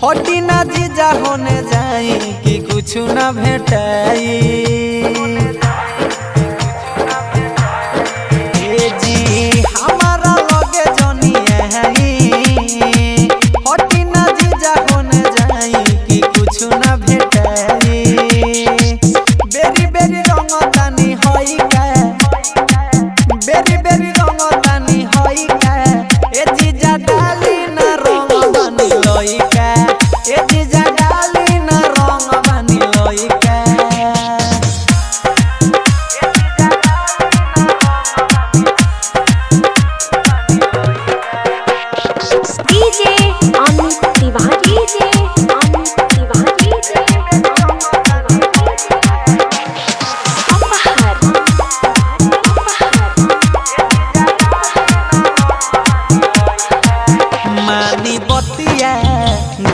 हटी ना जीजा होने जाई कि कुछ ना भेटाई।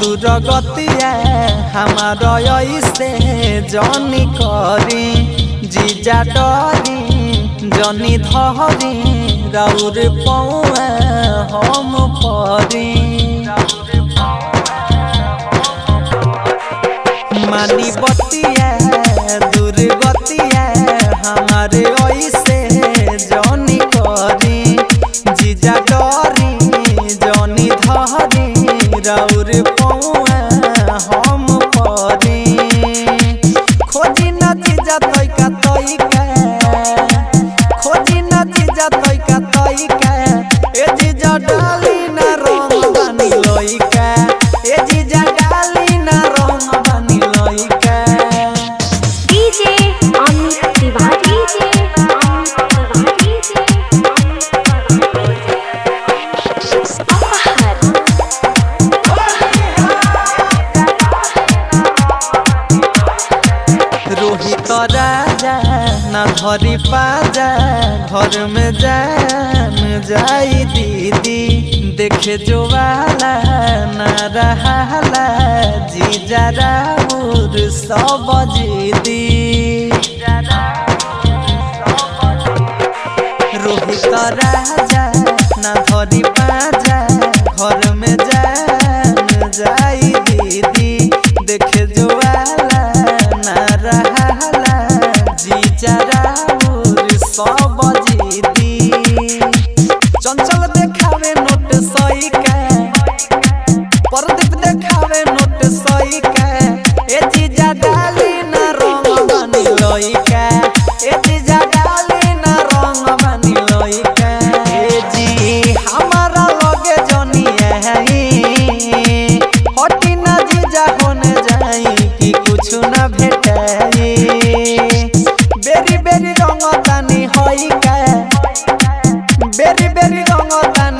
दूरगतिया हमारा ऐसे जनी करी जीजा डरी जनी धरी राउर पौआ हम परी। मानी बतिया दूरगतिया हमारे ऐसे जनी करी जीजा डरी जनी धरी राउर पौआ हम परी। खोजी न जीजा तैका तैका खोजी न जीजा तैका तैका ए जीजा डाली न रंग बानी लइका ए जीजा डाली न रंग बानी लइका। डीजे अमित तिवारी रोहित राजा न धरी पाजा घर में जान जाई दीदी देखे जो वाला न रहाला जीजा राउर सब जीदी। रोहित राजा न धरी पाजा घर में जान जाई दीदी देखे जो वाला सब जीदी। चंचल देखावे नोट सही का परदीप देखावे नोट सही का ए जीजा डाली न रंग बानी लइका ए जीजा डाली न रंग बानी लइका। ए जी हमारा लगे जनी आई हटी ना जीजा होने जाई कि कुछ ना भेटाई। बेरी बेरी रंग तानी होई का बेरी बेरी रंग तानी